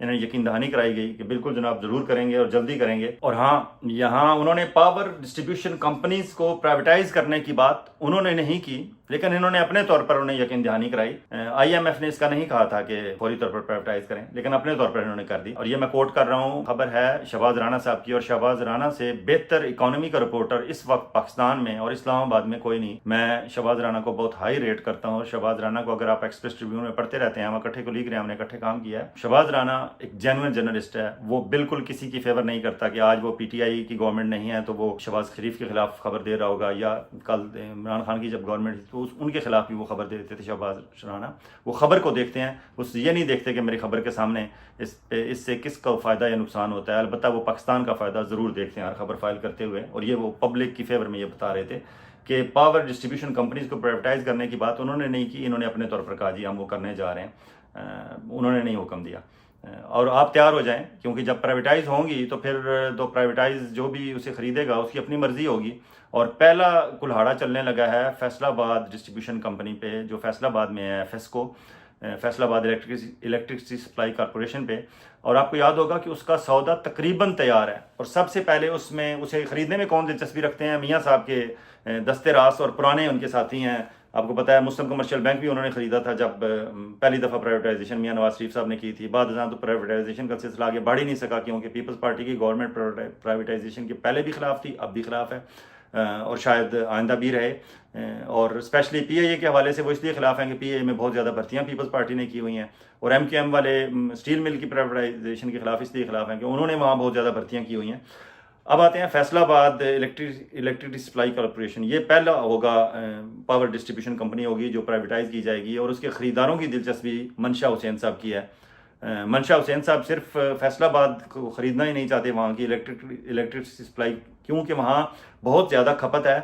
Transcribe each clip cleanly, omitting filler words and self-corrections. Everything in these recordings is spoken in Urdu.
انہیں یقین دہانی کرائی گئی کہ بالکل جناب ضرور کریں گے اور جلدی کریں گے. اور ہاں، یہاں انہوں نے پاور ڈسٹریبیوشن کمپنیز کو پرائیویٹائز کرنے کی بات انہوں نے نہیں کی، لیکن انہوں نے اپنے طور پر انہیں یقین دہانی کرائی. آئی ایم ایف نے اس کا نہیں کہا تھا کہ فوری طور پر پرائیویٹائز کریں، لیکن اپنے طور پر انہوں نے کر دی. اور یہ میں کوٹ کر رہا ہوں، خبر ہے شہباز رانا صاحب کی، اور شہباز رانا سے بہتر اکانومی کا رپورٹر اس وقت پاکستان میں اور اسلام آباد میں کوئی نہیں. میں شہباز رانا کو بہت ہائی ریٹ کرتا ہوں. شہباز رانا کو اگر آپ ایکسپریس ٹریبیون میں پڑھتے رہتے ہیں، ہم اکٹھے کولیگ رہے ہیں، ہم نے اکٹھے کام کیا ہے. شہباز رانا ایک جینوئن جرنلسٹ ہے. وہ بالکل کسی کی فیور نہیں کرتا کہ آج وہ پی ٹی آئی کی گورنمنٹ نہیں ہے تو وہ شہباز شریف کے خلاف خبر دے رہا ہوگا، یا کل عمران خان کی جب گورنمنٹ تھی تو ان کے خلاف بھی وہ خبر دے دیتے تھے. شہباز رانا وہ خبر کو دیکھتے ہیں، اس یہ نہیں دیکھتے کہ میری خبر کے سامنے اس سے کس کا فائدہ یا نقصان ہوتا ہے. البتہ وہ پاکستان کا فائدہ ضرور دیکھتے ہیں ہر خبر فائل کرتے ہوئے. اور یہ وہ پبلک کی فیور میں یہ بتا رہے تھے کہ پاور ڈسٹریبیوشن کمپنیز کو پرائیویٹائز کرنے کی بات انہوں نے نہیں کی، انہوں نے اپنے طور پر کہا جی ہم وہ کرنے جا رہے ہیں. انہوں نے نہیں حکم دیا. اور آپ تیار ہو جائیں، کیونکہ جب پرائیویٹائز ہوں گی تو پھر تو پرائیویٹائز جو بھی اسے خریدے گا اس کی اپنی مرضی ہوگی. اور پہلا کلہاڑا چلنے لگا ہے فیصل آباد ڈسٹریبیوشن کمپنی پہ، جو فیصل آباد میں ہے، فیسکو، فیصل آباد الیکٹرسٹی سپلائی کارپوریشن پہ. اور آپ کو یاد ہوگا کہ اس کا سودا تقریباً تیار ہے. اور سب سے پہلے اسے خریدنے میں کون دلچسپی رکھتے ہیں؟ میاں صاحب کے دستے راست اور پرانے ان کے ساتھی ہیں. آپ کو پتا ہے مسلم کمرشل بینک بھی انہوں نے خریدا تھا جب پہلی دفعہ پرائیویٹائزیشن میاں نواز شریف صاحب نے کی تھی. بعد ازاں تو پرائیویٹائزیشن کا سلسلہ آگے بڑھ ہی نہیں سکا، کیونکہ پیپلز پارٹی کی گورنمنٹ پرائیویٹائزیشن کے پہلے بھی خلاف تھی، اب بھی خلاف ہے، اور شاید آئندہ بھی رہے. اور اسپیشلی پی آئی اے کے حوالے سے وہ اس لیے خلاف ہیں کہ پی آئی اے میں بہت زیادہ بھرتیاں پیپلز پارٹی نے کی ہوئی ہیں. اور ایم کیو ایم والے اسٹیل مل کی پرائیویٹائزیشن کے خلاف اس لیے خلاف ہیں کہ انہوں نے وہاں بہت زیادہ بھرتیاں کی ہوئی ہیں. اب آتے ہیں فیصل آباد الیکٹرسٹی سپلائی کارپوریشن. یہ پہلا ہوگا پاور ڈسٹریبیوشن کمپنی ہوگی جو پرائیویٹائز کی جائے گی. اور اس کے خریداروں کی دلچسپی منشا حسین صاحب کی ہے. منشا حسین صاحب صرف فیصل آباد کو خریدنا ہی نہیں چاہتے وہاں کی الیکٹرسٹی سپلائی، کیونکہ وہاں بہت زیادہ کھپت ہے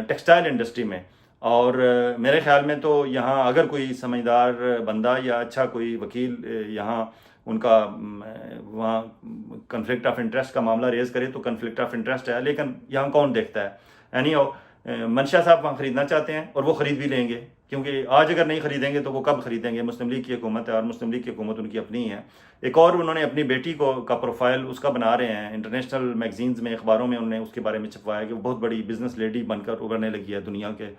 ٹیکسٹائل انڈسٹری میں. اور میرے خیال میں تو یہاں اگر کوئی سمجھدار بندہ یا اچھا کوئی وکیل یہاں ان کا وہاں کنفلکٹ آف انٹرسٹ کا معاملہ ریز کرے تو کنفلکٹ آف انٹرسٹ ہے، لیکن یہاں کون دیکھتا ہے؟ منشا صاحب وہاں خریدنا چاہتے ہیں اور وہ خرید بھی لیں گے، کیونکہ آج اگر نہیں خریدیں گے تو وہ کب خریدیں گے؟ مسلم لیگ کی حکومت ہے اور مسلم لیگ کی حکومت ان کی اپنی ہے. ایک اور انہوں نے اپنی بیٹی کا پروفائل اس کا بنا رہے ہیں، انٹرنیشنل میگزینز میں، اخباروں میں انہوں نے اس کے بارے میں چھپوایا کہ وہ بہت بڑی بزنس لیڈی بن کر ابھرنے لگی ہے دنیا کے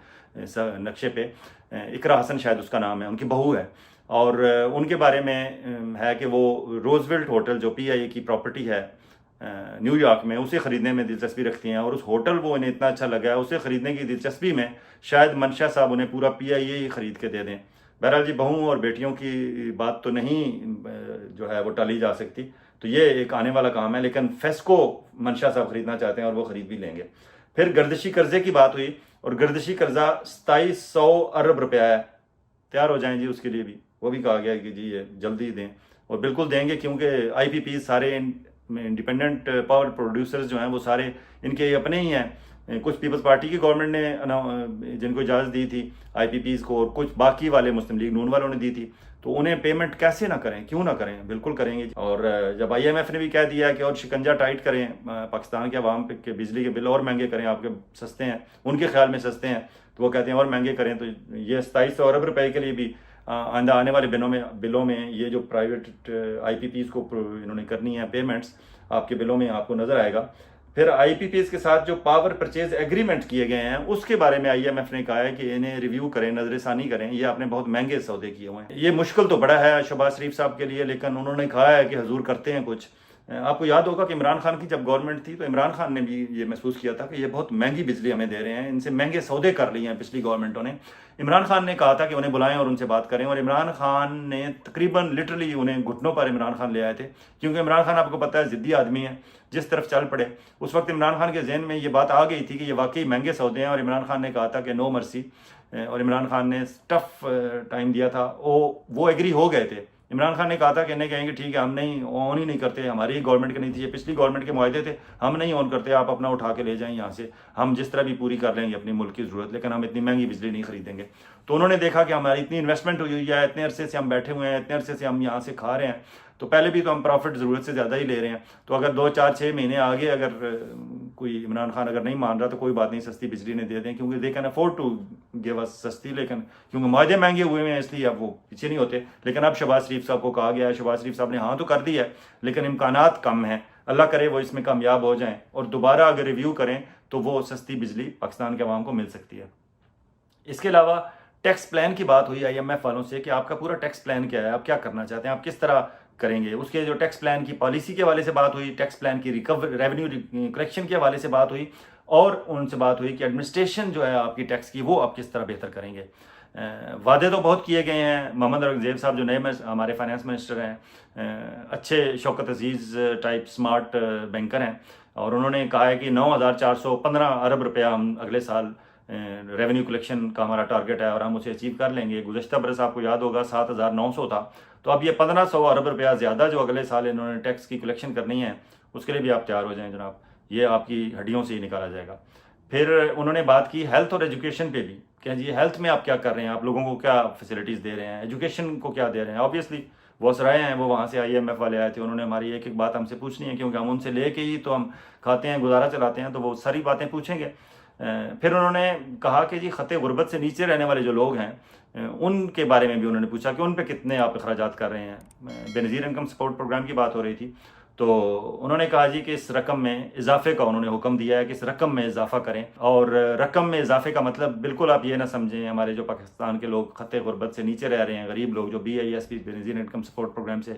نقشے پہ. اقرا حسن شاید اس کا نام ہے، ان کی بہو ہے. اور ان کے بارے میں ہے کہ وہ روزویلٹ ہوٹل جو پی آئی اے کی پراپرٹی ہے نیو یارک میں، اسے خریدنے میں دلچسپی رکھتی ہیں. اور اس ہوٹل وہ انہیں اتنا اچھا لگا ہے، اسے خریدنے کی دلچسپی میں شاید منشا صاحب انہیں پورا پی آئی اے ہی خرید کے دے دیں. بہرحال جی، بہوؤں اور بیٹیوں کی بات تو نہیں جو ہے وہ ٹالی جا سکتی، تو یہ ایک آنے والا کام ہے. لیکن فیسکو منشا صاحب خریدنا چاہتے ہیں اور وہ خرید بھی لیں گے. پھر گردشی قرضے کی بات ہوئی، اور گردشی قرضہ 2700 ارب روپیہ ہے. تیار ہو جائیں جی اس کے لیے بھی. وہ بھی کہا گیا کہ جی یہ جلدی دیں، اور بالکل دیں گے، کیونکہ آئی پی پی سارے انڈیپینڈنٹ پاور پروڈیوسرز جو ہیں وہ سارے ان کے اپنے ہی ہیں. کچھ پیپلز پارٹی کی گورنمنٹ نے جن کو اجازت دی تھی آئی پی پیز کو، اور کچھ باقی والے مسلم لیگ نون والوں نے دی تھی. تو انہیں پیمنٹ کیسے نہ کریں؟ کیوں نہ کریں؟ بالکل کریں گے. اور جب آئی ایم ایف نے بھی کہہ دیا کہ اور شکنجہ ٹائٹ کریں پاکستان کے عوام پہ کہ بجلی کے بل اور مہنگے کریں، آپ کے سستے ہیں، ان کے خیال میں سستے ہیں، تو وہ کہتے ہیں اور مہنگے کریں. تو یہ 2700 ارب روپے کے لیے بھی آئندہ آنے والے بلوں میں یہ جو پرائیویٹ آئی پی پیز کو انہوں نے کرنی ہے پیمنٹس، آپ کے بلوں میں آپ کو نظر آئے گا. پھر آئی پی پیز کے ساتھ جو پاور پرچیز ایگریمنٹ کیے گئے ہیں اس کے بارے میں آئی ایم ایف نے کہا ہے کہ انہیں ریویو کریں، نظر ثانی کریں. یہ آپ نے بہت مہنگے سودے کیے ہوئے ہیں. یہ مشکل تو بڑا ہے شہباز شریف صاحب کے لیے، لیکن انہوں نے کہا ہے کہ حضور کرتے ہیں کچھ. آپ کو یاد ہوگا کہ عمران خان کی جب گورنمنٹ تھی تو عمران خان نے بھی یہ محسوس کیا تھا کہ یہ بہت مہنگی بجلی ہمیں دے رہے ہیں، ان سے مہنگے سودے کر لیے ہیں پچھلی گورنمنٹوں نے. عمران خان نے کہا تھا کہ انہیں بلائیں اور ان سے بات کریں، اور عمران خان نے تقریباً لٹرلی انہیں گھٹنوں پر عمران خان لے آئے تھے، کیونکہ عمران خان آپ کو پتہ ہے ضدی آدمی ہے، جس طرف چل پڑے. اس وقت عمران خان کے ذہن میں یہ بات آ گئی تھی کہ یہ واقعی مہنگے سودے ہیں، اور عمران خان نے کہا تھا کہ نو مرسی، اور عمران خان نے ٹف ٹائم دیا تھا. وہ ایگری ہو گئے تھے. عمران خان نے کہا تھا کہ انہیں کہیں گے ٹھیک ہے ہم نہیں آن ہی نہیں کرتے، ہماری گورنمنٹ کی نہیں تھی، یہ پچھلی گورنمنٹ کے معاہدے تھے، ہم نہیں آن کرتے، آپ اپنا اٹھا کے لے جائیں یہاں سے، ہم جس طرح بھی پوری کر لیں گے اپنی ملک کی ضرورت، لیکن ہم اتنی مہنگی بجلی نہیں خریدیں گے. تو انہوں نے دیکھا کہ ہماری اتنی انویسٹمنٹ ہوئی ہے، اتنے عرصے سے ہم بیٹھے ہوئے ہیں، اتنے عرصے سے ہم یہاں سے کھا رہے ہیں، تو پہلے بھی تو ہم پروفٹ ضرورت سے زیادہ ہی لے رہے ہیں. تو اگر 2-4-6 مہینے آگے اگر کوئی عمران خان اگر نہیں مان رہا تو کوئی بات نہیں, سستی بجلی نے دے دیں, کیونکہ they can afford to give اس سستی, لیکن کیونکہ معاہدے مہنگے ہوئے ہیں اس لیے اب وہ پیچھے نہیں ہوتے. لیکن اب شہباز شریف صاحب کو کہا گیا ہے, شہباز شریف صاحب نے ہاں تو کر دی ہے لیکن امکانات کم ہیں, اللہ کرے وہ اس میں کامیاب ہو جائیں اور دوبارہ اگر ریویو کریں تو وہ سستی بجلی پاکستان کے عوام کو مل سکتی ہے. اس کے علاوہ ٹیکس پلان کی بات ہوئی IMF والوں سے کہ آپ کا پورا ٹیکس پلان کیا ہے, آپ کیا کرنا چاہتے ہیں, آپ کس طرح کریں گے. اس کے جو ٹیکس پلان کی پالیسی کے حوالے سے بات ہوئی, ٹیکس پلان کی ریونیو کلیکشن کے حوالے سے بات ہوئی, اور ان سے بات ہوئی کہ ایڈمنسٹریشن جو ہے آپ کی ٹیکس کی وہ آپ کس طرح بہتر کریں گے. وعدے تو بہت کیے گئے ہیں. محمد اورنگزیب صاحب جو نئے ہمارے فائنانس منسٹر ہیں, اچھے Shaukat Aziz type smart banker ہیں, اور انہوں نے کہا ہے کہ 9,415 ارب روپیہ ہم اگلے سال ریونیو کلیکشن کا ہمارا ٹارگٹ ہے اور ہم اسے اچیو کر لیں گے. گزشتہ برس آپ کو یاد ہوگا 7,900 تھا, تو اب یہ 1,500 ارب روپیہ زیادہ جو اگلے سال انہوں نے ٹیکس کی کلیکشن کرنی ہے, اس کے لیے بھی آپ تیار ہو جائیں جناب, یہ آپ کی ہڈیوں سے ہی نکالا جائے گا. پھر انہوں نے بات کی ہیلتھ اور ایجوکیشن پہ بھی کہ جی ہیلتھ میں آپ کیا کر رہے ہیں, آپ لوگوں کو کیا فیسلٹیز دے رہے ہیں, ایجوکیشن کو کیا دے رہے ہیں. آبویسلی وہ سرائے ہیں, وہ وہاں سے IMF والے آئے تھے, انہوں نے ہماری ایک ایک بات ہم سے پوچھنی ہے, کیونکہ ہم ان سے لے کے ہی تو ہم کھاتے ہیں, گزارا چلاتے ہیں, تو وہ ساری باتیں پوچھیں گے. پھر انہوں نے کہا کہ جی خط غربت سے نیچے رہنے والے جو لوگ ہیں ان کے بارے میں بھی انہوں نے پوچھا کہ ان پہ کتنے آپ اخراجات کر رہے ہیں. بے نظیر انکم سپورٹ پروگرام کی بات ہو رہی تھی, تو انہوں نے کہا جی کہ اس رقم میں اضافے کا انہوں نے حکم دیا ہے کہ اس رقم میں اضافہ کریں. اور رقم میں اضافے کا مطلب بالکل آپ یہ نہ سمجھیں ہمارے جو پاکستان کے لوگ خط غربت سے نیچے رہ رہے ہیں, غریب لوگ جو BISP بے نظیر انکم سپورٹ پروگرام سے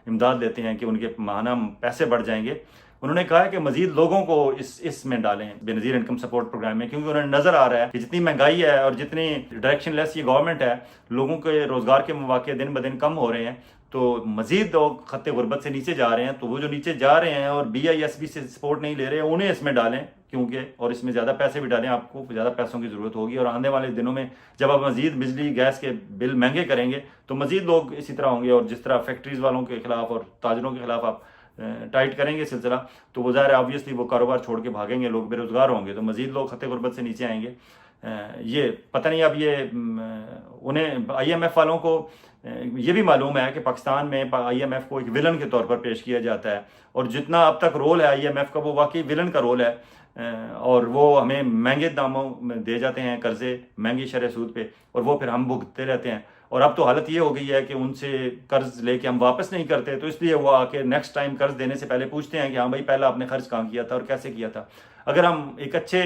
امداد لیتے ہیں, کہ ان کے ماہانہ پیسے بڑھ جائیں گے. انہوں نے کہا ہے کہ مزید لوگوں کو اس میں ڈالیں بے نظیر انکم سپورٹ پروگرام میں, کیونکہ انہیں نظر آ رہا ہے کہ جتنی مہنگائی ہے اور جتنی ڈائریکشن لیس یہ گورنمنٹ ہے, لوگوں کے روزگار کے مواقع دن بدن کم ہو رہے ہیں, تو مزید لوگ خط غربت سے نیچے جا رہے ہیں. تو وہ جو نیچے جا رہے ہیں اور BISP سے سپورٹ نہیں لے رہے, انہیں اس میں ڈالیں, کیونکہ اور اس میں زیادہ پیسے بھی ڈالیں, آپ کو زیادہ پیسوں کی ضرورت ہوگی. اور آنے والے دنوں میں جب آپ مزید بجلی گیس کے بل مہنگے کریں گے تو مزید لوگ اسی طرح ہوں گے, اور جس طرح فیکٹریز والوں کے خلاف اور تاجروں کے خلاف آپ ٹائٹ کریں گے سلسلہ, تو وہ ظاہر ہے آبویسلی وہ کاروبار چھوڑ کے بھاگیں گے, لوگ بے روزگار ہوں گے, تو مزید لوگ خط غربت سے نیچے آئیں گے. یہ پتہ نہیں اب یہ انہیں IMF والوں کو یہ بھی معلوم ہے کہ پاکستان میں IMF کو ایک ولن کے طور پر پیش کیا جاتا ہے, اور جتنا اب تک رول ہے IMF کا وہ واقعی ولن کا رول ہے, اور وہ ہمیں مہنگے داموں میں دے جاتے ہیں قرضے مہنگی شرح سود پہ, اور وہ پھر ہم بھگتتے رہتے ہیں. اور اب تو حالت یہ ہو گئی ہے کہ ان سے قرض لے کے ہم واپس نہیں کرتے, تو اس لیے وہ آ کے نیکسٹ ٹائم قرض دینے سے پہلے پوچھتے ہیں کہ ہاں بھائی پہلا آپ نے خرچ کہاں کیا تھا اور کیسے کیا تھا. اگر ہم ایک اچھے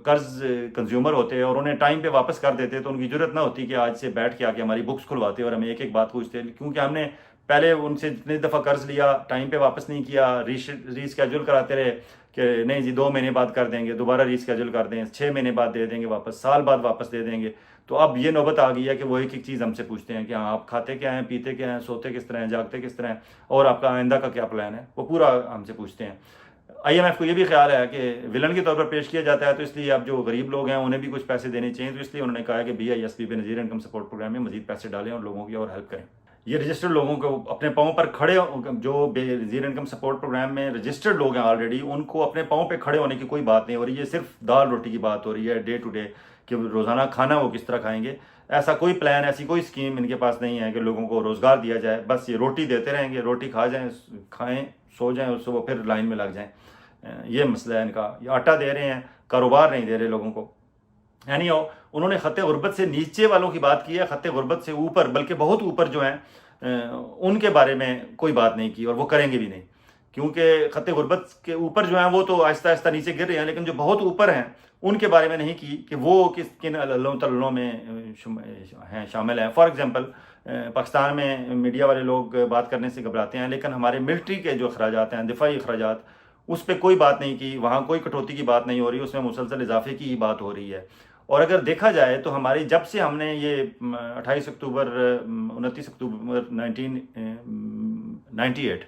قرض کنزیومر ہوتے اور انہیں ٹائم پہ واپس کر دیتے تو ان کی ضرورت نہ ہوتی کہ آج سے بیٹھ کے آ کے ہماری بکس کھلواتے اور ہمیں ایک ایک بات پوچھتے, کیونکہ ہم نے پہلے ان سے جتنی دفعہ قرض لیا ٹائم پہ واپس نہیں کیا, ریسکیجول کراتے رہے کہ نہیں جی 2 مہینے بعد کر دیں گے, دوبارہ ریسکیجول کر دیں, 6 مہینے بعد دے دیں گے واپس, سال بعد واپس دے دیں گے. تو اب یہ نوبت آ گئی ہے کہ وہ ایک ایک چیز ہم سے پوچھتے ہیں کہ ہاں آپ کھاتے کیا ہیں, پیتے کیا ہیں, سوتے کس طرح ہیں, جاگتے کس طرح ہیں, اور آپ کا آئندہ کا کیا پلان ہے, وہ پورا ہم سے پوچھتے ہیں. IMF کو یہ بھی خیال ہے کہ ولن کے طور پر پیش کیا جاتا ہے, تو اس لیے اب جو غریب لوگ ہیں انہیں بھی کچھ پیسے دینے چاہیے, تو اس لیے انہوں نے کہا ہے کہ BISP بے نظیر انکم سپورٹ پروگرام میں مزید پیسے ڈالیں اور لوگوں کی اور ہیلپ کریں. یہ رجسٹرڈ لوگوں کو اپنے پاؤں پر کھڑے, جو بے نظیر انکم سپورٹ پروگرام میں رجسٹرڈ لوگ ہیں آلریڈی, ان کو اپنے پاؤں پہ کھڑے ہونے کی کوئی بات نہیں ہو رہی. یہ صرف دال روٹی کی بات ہو رہی ہے, ڈے ٹو ڈے, کہ روزانہ کھانا وہ کس طرح کھائیں گے. ایسا کوئی پلان, ایسی کوئی اسکیم ان کے پاس نہیں ہے کہ لوگوں کو روزگار دیا جائے. بس یہ روٹی دیتے رہیں گے, روٹی کھا جائیں, کھائیں, سو جائیں, اور صبح پھر لائن میں لگ جائیں. یہ مسئلہ ہے ان کا. یہ آٹا دے رہے ہیں, کاروبار نہیں دے رہے لوگوں کو. انہوں نے خط غربت سے نیچے والوں کی بات کی ہے, خط غربت سے اوپر بلکہ بہت اوپر جو ہیں ان کے بارے میں کوئی بات نہیں کی, اور وہ کریں گے بھی نہیں, کیونکہ خط غربت کے اوپر جو ہیں وہ تو آہستہ آہستہ نیچے گر رہے ہیں, لیکن جو بہت اوپر ہیں ان کے بارے میں نہیں کی کہ وہ کن اللہ تعالیٰ میں ہیں, شامل ہیں. فار ایگزامپل پاکستان میں میڈیا والے لوگ بات کرنے سے گھبراتے ہیں, لیکن ہمارے ملٹری کے جو اخراجات ہیں, دفاعی اخراجات, اس پہ کوئی بات نہیں کی, وہاں کوئی کٹوتی کی بات نہیں ہو رہی, اس میں مسلسل اضافے کی ہی بات ہو رہی ہے. اور اگر دیکھا جائے تو ہماری جب سے ہم نے یہ 29 اکتوبر 1998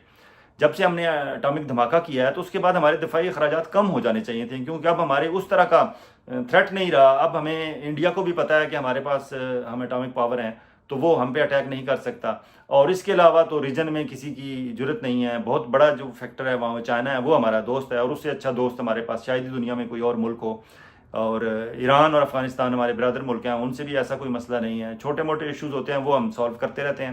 جب سے ہم نے اٹامک دھماکہ کیا ہے, تو اس کے بعد ہمارے دفاعی اخراجات کم ہو جانے چاہیے تھے, کیونکہ اب ہمارے اس طرح کا تھریٹ نہیں رہا. اب ہمیں انڈیا کو بھی پتہ ہے کہ ہمارے پاس ہم اٹامک پاور ہیں, تو وہ ہم پہ اٹیک نہیں کر سکتا. اور اس کے علاوہ تو ریجن میں کسی کی ضرورت نہیں ہے. بہت بڑا جو فیکٹر ہے وہاں چائنا ہے, وہ ہمارا دوست ہے, اور اس سے اچھا دوست ہمارے پاس شاید ہی دنیا میں کوئی اور ملک ہو. اور ایران اور افغانستان ہمارے برادر ملک ہیں, ان سے بھی ایسا کوئی مسئلہ نہیں ہے. چھوٹے موٹے ایشوز ہوتے ہیں وہ ہم سالو کرتے رہتے ہیں.